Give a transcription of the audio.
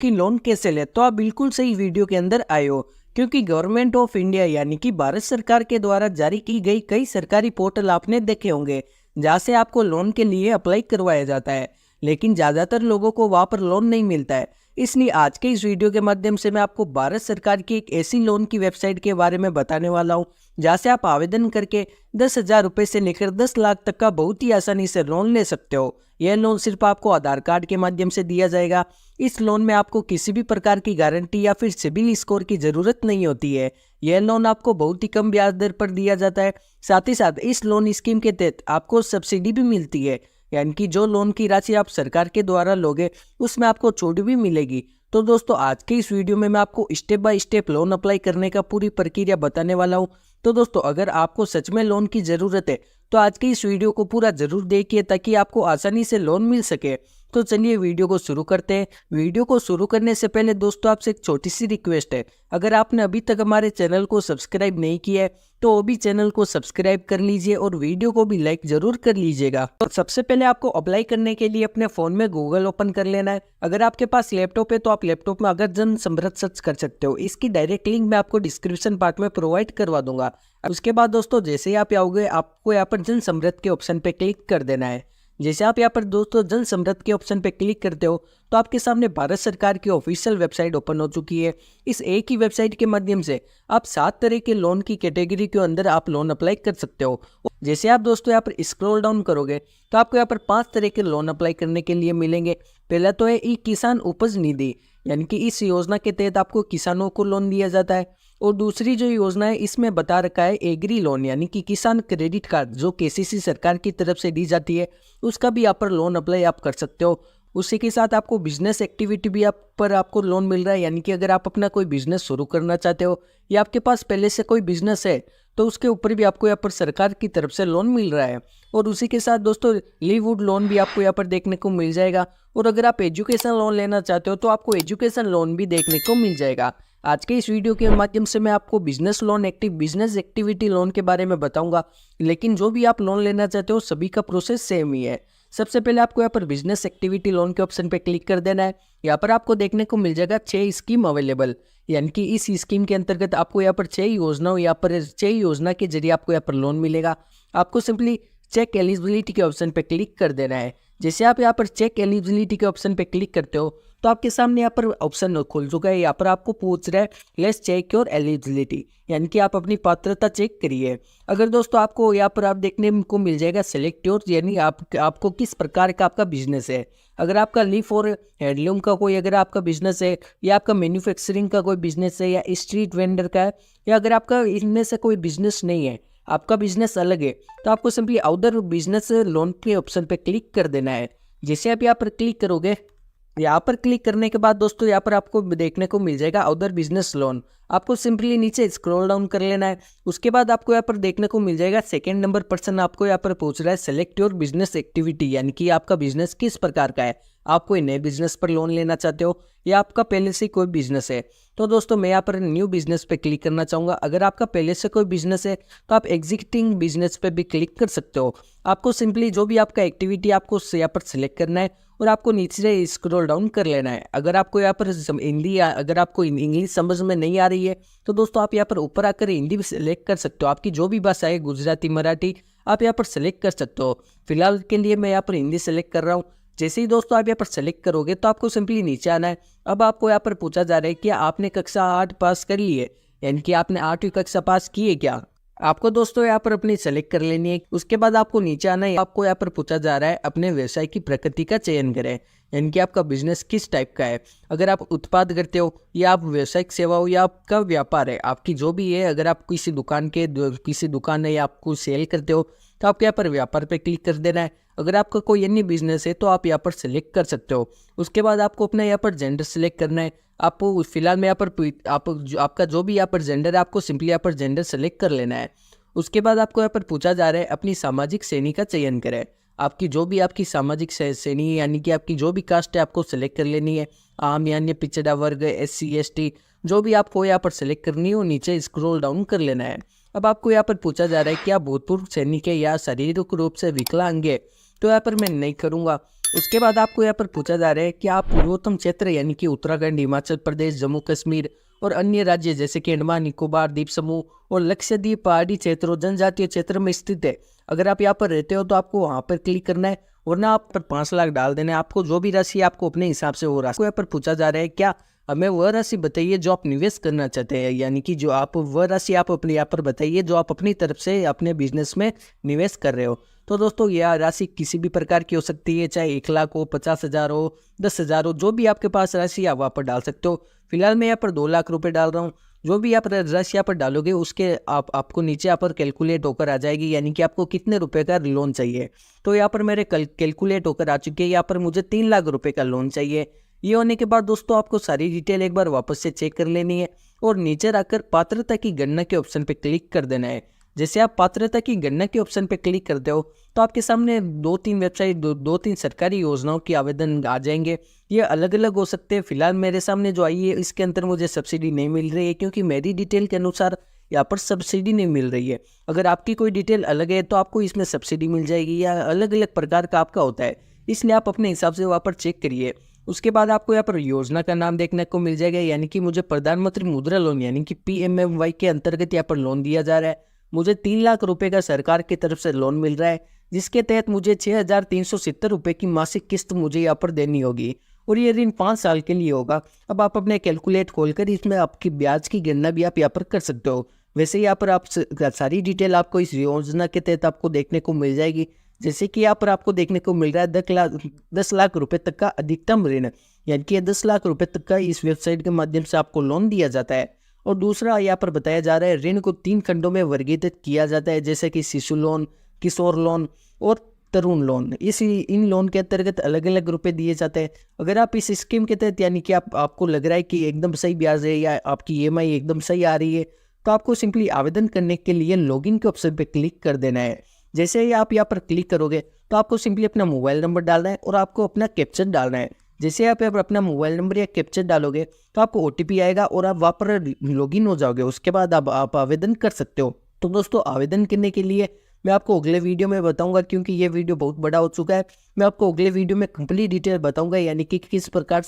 कि लोन कैसे ले, तो आप बिल्कुल सही वीडियो के अंदर आए हो, क्योंकि गवर्नमेंट ऑफ इंडिया यानी कि भारत सरकार के द्वारा जारी की गई कई सरकारी पोर्टल आपने देखे होंगे जहाँ से आपको लोन के लिए अप्लाई करवाया जाता है, लेकिन ज़्यादातर लोगों को वहाँ पर लोन नहीं मिलता है। इसलिए आज के इस वीडियो के माध्यम से मैं आपको भारत सरकार की एक ऐसी लोन की वेबसाइट के बारे में बताने वाला हूँ जहाँ से आप आवेदन करके 10,000 रुपये से लेकर 10 लाख तक का बहुत ही आसानी से लोन ले सकते हो। यह लोन सिर्फ आपको आधार कार्ड के माध्यम से दिया जाएगा। इस लोन में आपको किसी भी प्रकार की गारंटी या फिर सिबिल स्कोर की जरूरत नहीं होती है। यह लोन आपको बहुत ही कम ब्याज दर पर दिया जाता है। साथ ही साथ इस लोन स्कीम के तहत आपको सब्सिडी भी मिलती है, यानी कि जो लोन की राशि आप सरकार के द्वारा लोगे उसमें आपको छूट भी मिलेगी। तो दोस्तों आज के इस वीडियो में मैं आपको step by step loan apply करने का पूरी प्रक्रिया बताने वाला हूँ। तो दोस्तों अगर आपको सच में लोन की ज़रूरत है तो आज के इस वीडियो को पूरा जरूर देखिए ताकि आपको आसानी से लोन मिल सके। तो चलिए वीडियो को शुरू करते हैं। वीडियो को शुरू करने से पहले दोस्तों आपसे एक छोटी सी रिक्वेस्ट है, अगर आपने अभी तक हमारे चैनल को सब्सक्राइब नहीं किया है तो वो भी चैनल को सब्सक्राइब कर लीजिए और वीडियो को भी लाइक जरूर कर लीजिएगा। तो सबसे पहले आपको अप्लाई करने के लिए अपने फ़ोन में गूगल ओपन कर लेना है। अगर आपके पास लैपटॉप है तो आप लैपटॉप में अगर जन समृद्ध सर्च कर सकते हो। इसकी डायरेक्ट लिंक मैं आपको डिस्क्रिप्शन पार्ट में प्रोवाइड करवा दूंगा। उसके बाद दोस्तों जैसे ही आप आओगे आपको यहाँ पर जन समृद्ध के ऑप्शन पे क्लिक कर देना है। जैसे आप यहाँ पर दोस्तों जन समृद्ध के ऑप्शन पे क्लिक करते हो तो आपके सामने भारत सरकार की ऑफिशियल वेबसाइट ओपन हो चुकी है। इस एक ही वेबसाइट के माध्यम से आप 7 तरह के लोन की कैटेगरी के अंदर आप लोन अप्लाई कर सकते हो। जैसे आप दोस्तों यहाँ पर स्क्रॉल डाउन करोगे तो आपको यहाँ पर 5 तरह के लोन अप्लाई करने के लिए मिलेंगे। पहला तो है ई किसान उपज निधि, यानी कि इस योजना के तहत आपको किसानों को लोन दिया जाता है। और दूसरी जो योजना है इसमें बता रखा है एग्री लोन, यानी कि किसान क्रेडिट कार्ड जो केसीसी सरकार की तरफ से दी जाती है, उसका भी यहाँ पर लोन अप्लाई आप कर सकते हो। उसी के साथ आपको बिजनेस एक्टिविटी भी आपको लोन मिल रहा है, यानी कि अगर आप अपना कोई बिजनेस शुरू करना चाहते हो या आपके पास पहले से कोई बिजनेस है तो उसके ऊपर भी आपको यहाँ पर सरकार की तरफ से लोन मिल रहा है। और उसी के साथ दोस्तों लीववुड लोन भी आपको यहाँ पर देखने को मिल जाएगा। और अगर आप एजुकेशन लोन लेना चाहते हो तो आपको एजुकेशन लोन भी देखने को मिल जाएगा। आज के इस वीडियो के माध्यम से मैं आपको बिजनेस एक्टिविटी लोन के बारे में बताऊंगा, लेकिन जो भी आप लोन लेना चाहते हो सभी का प्रोसेस सेम ही है। सबसे पहले आपको यहाँ पर बिजनेस एक्टिविटी लोन के ऑप्शन पे क्लिक कर देना है। यहाँ पर आपको देखने को मिल जाएगा 6 स्कीम अवेलेबल, यानी कि इस स्कीम के अंतर्गत आपको यहाँ पर 6 योजना के जरिए आपको यहाँ पर लोन मिलेगा। आपको सिंपली चेक एलिजिबिलिटी के ऑप्शन पे क्लिक कर देना है। जैसे आप यहाँ पर चेक एलिजिबिलिटी के ऑप्शन पे क्लिक करते हो तो आपके सामने यहाँ पर ऑप्शन खुल चुका है। यहाँ पर आपको पूछ रहा है लेट्स चेक योर एलिजिबिलिटी, यानी कि आप अपनी पात्रता चेक करिए। अगर दोस्तों आपको यहाँ पर आप देखने को मिल जाएगा सेलेक्ट योर, यानी आपको किस प्रकार का आपका बिजनेस है। अगर आपका लीफ और हैंडलूम का कोई अगर आपका बिजनेस है, या आपका मैन्युफैक्चरिंग का कोई बिजनेस है, या स्ट्रीट वेंडर का है, या अगर आपका इनमें से कोई बिजनेस नहीं है, आपका बिजनेस अलग है, तो आपको सिंपली अदर बिजनेस लोन के ऑप्शन पे क्लिक कर देना है। जैसे आप यहाँ पर क्लिक करोगे, यहाँ पर क्लिक करने के बाद दोस्तों यहाँ पर आपको देखने को मिल जाएगा अदर बिजनेस लोन। आपको सिंपली नीचे स्क्रॉल डाउन कर लेना है। उसके बाद आपको यहाँ पर देखने को मिल जाएगा सेकंड नंबर पर्सन आपको यहाँ पर पूछ रहा है सेलेक्ट योर बिजनेस एक्टिविटी, यानी कि आपका बिजनेस किस प्रकार का है। आप कोई नए बिजनेस पर लोन लेना चाहते हो या आपका पहले से कोई बिजनेस है। तो दोस्तों मैं यहाँ पर न्यू बिजनेस पे क्लिक करना चाहूँगा। अगर आपका पहले से कोई बिजनेस है तो आप एग्जिस्टिंग बिजनेस पे भी क्लिक कर सकते हो। आपको सिंपली जो भी आपका एक्टिविटी आपको यहाँ पर सिलेक्ट करना है और आपको नीचे स्क्रॉल डाउन कर लेना है। अगर आपको यहाँ पर अगर आपको इंग्लिश समझ में नहीं आ रही है तो दोस्तों आप यहाँ पर ऊपर आकर हिंदी भी सिलेक्ट कर सकते हो। आपकी जो भी भाषा है गुजराती, मराठी, आप यहाँ पर सेलेक्ट कर सकते हो। फिलहाल के लिए मैं यहाँ पर हिंदी सेलेक्ट कर रहा हूँ। जैसे ही दोस्तों आप यहाँ पर सेलेक्ट करोगे तो आपको सिंपली नीचे आना है। अब आपको यहाँ पर पूछा जा रहा है कि आपने कक्षा 8 पास कर ली है, यानी कि आपने 8वीं कक्षा पास की है क्या। आपको दोस्तों यहाँ पर अपनी सेलेक्ट कर लेनी है। उसके बाद आपको नीचे आना है। आपको यहाँ पर पूछा जा रहा है अपने व्यवसाय की प्रकृति का चयन करें, यानी कि आपका बिजनेस किस टाइप का है। अगर आप उत्पाद करते हो या आप व्यावसायिक सेवा हो या आपका व्यापार है, आपकी जो भी है, अगर आप किसी दुकान है या आप कोई सेल करते हो तो आपको यहाँ पर व्यापार पे क्लिक कर देना है। अगर आपका कोई अन्य बिजनेस है तो आप यहाँ पर सेलेक्ट कर सकते हो। उसके बाद आपको अपना यहाँ पर जेंडर सेलेक्ट करना है। आपको फिलहाल में यहाँ पर आपका जो भी यहाँ पर जेंडर है आपको सिंपली यहाँ पर जेंडर सेलेक्ट कर लेना है। उसके बाद आपको यहाँ पर पूछा जा रहा है अपनी सामाजिक श्रेणी का चयन करें। आपकी जो भी आपकी सामाजिक श्रेणी यानी कि आपकी जो भी कास्ट है आपको सेलेक्ट कर लेनी है। आम यानी पिछड़ा वर्ग, SC ST जो भी आपको यहाँ पर सेलेक्ट करनी हो नीचे स्क्रॉल डाउन कर लेना है। अब आपको यहाँ पर पूछा जा रहा है कि आप भूतपूर्व सैनिक है या शारीरिक रूप से विकलांग है, तो यहाँ पर मैं नहीं करूँगा। उसके बाद आपको यहाँ पर पूछा जा रहा है कि आप पूर्वोत्तम क्षेत्र यानी कि उत्तराखंड, हिमाचल प्रदेश, जम्मू कश्मीर और अन्य राज्य जैसे कि अंडमान निकोबार द्वीप समूह और लक्षद्वीप पहाड़ी क्षेत्र और जनजातीय क्षेत्र में स्थित है। अगर आप यहाँ पर रहते हो तो आपको वहाँ पर क्लिक करना है, वरना आप पर 5 लाख डाल देना है। आपको जो भी राशि आपको अपने हिसाब से वो राशि यहाँ पर पूछा जा रहा है, क्या हमें वह राशि बताइए जो आप निवेश करना चाहते हैं, यानी कि जो आप वह राशि आप अपने यहाँ पर बताइए जो आप अपनी तरफ से अपने बिजनेस में निवेश कर रहे हो। तो दोस्तों यह राशि किसी भी प्रकार की हो सकती है, चाहे 1 लाख हो, 50,000 हो, 10,000 हो, जो भी आपके पास राशि आप वहाँ पर डाल सकते हो। फिलहाल मैं यहाँ पर 2 लाख रुपए डाल रहा हूँ। जो भी आप राशि यहाँ पर डालोगे उसके आपको नीचे यहाँ पर कैलकुलेट होकर आ जाएगी, यानी कि आपको कितने रुपए का लोन चाहिए। तो यहाँ पर मेरे कैलकुलेट होकर आ चुके हैं, यहाँ पर मुझे 3 लाख रुपए का लोन चाहिए। ये होने के बाद दोस्तों आपको सारी डिटेल एक बार वापस से चेक कर लेनी है और नीचे रखकर पात्रता की गणना के ऑप्शन पे क्लिक कर देना है। जैसे आप पात्रता की गणना के ऑप्शन पे क्लिक करते हो तो आपके सामने 2-3 वेबसाइट, 2-3 सरकारी योजनाओं की आवेदन आ जाएंगे। ये अलग अलग हो सकते हैं। फिलहाल मेरे सामने जो आई है इसके अंदर मुझे सब्सिडी नहीं मिल रही है, क्योंकि मेरी डिटेल के अनुसार यहाँ पर सब्सिडी नहीं मिल रही है। अगर आपकी कोई डिटेल अलग है तो आपको इसमें सब्सिडी मिल जाएगी, या अलग अलग प्रकार का आपका होता है, इसलिए आप अपने हिसाब से वहाँ पर चेक करिए। उसके बाद आपको यहाँ पर योजना का नाम देखने को मिल जाएगा, यानी कि मुझे प्रधानमंत्री मुद्रा लोन यानी कि PMMY के अंतर्गत यहाँ पर लोन दिया जा रहा है। मुझे 3 लाख रुपए का सरकार की तरफ से लोन मिल रहा है, जिसके तहत मुझे 6,370 रुपये की मासिक किस्त मुझे यहाँ पर देनी होगी, और ये ऋण 5 साल के लिए होगा। अब आप अपने कैलकुलेट खोलकर इसमें आपकी ब्याज की गणना भी आप यहाँ पर कर सकते हो। वैसे यहाँ पर आप सारी डिटेल आपको इस योजना के तहत आपको देखने को मिल जाएगी। जैसे कि यहाँ पर आपको देखने को मिल रहा है 10 लाख रुपए तक का अधिकतम ऋण, यानी कि 10 लाख रुपए तक का इस वेबसाइट के माध्यम से आपको लोन दिया जाता है। और दूसरा यहाँ पर बताया जा रहा है ऋण को 3 खंडों में वर्गीकृत किया जाता है, जैसे कि शिशु लोन, किशोर लोन और तरुण लोन। इन लोन के अंतर्गत अलग अलग रुपए दिए जाते हैं। अगर आप इस स्कीम के तहत यानी कि आपको लग रहा है कि एकदम सही ब्याज है या आपकी EMI एकदम सही आ रही है, तो आपको सिंपली आवेदन करने के लिए लॉगिन के ऑप्शन पर क्लिक कर देना है। जैसे ही आप यहाँ पर क्लिक करोगे तो आपको सिंपली अपना मोबाइल नंबर डालना है और आपको अपना कैप्चर डालना है। जैसे आप यहाँ पर अपना मोबाइल नंबर या कैप्चर डालोगे तो आपको OTP आएगा और आप वहाँ पर लॉगिन हो जाओगे। उसके बाद आप आवेदन कर सकते हो। तो दोस्तों आवेदन करने के लिए मैं आपको अगले वीडियो में बताऊंगा, क्योंकि ये वीडियो बहुत बड़ा हो चुका है। मैं आपको अगले वीडियो में कंप्लीट डिटेल बताऊंगा, यानी कि किस प्रकार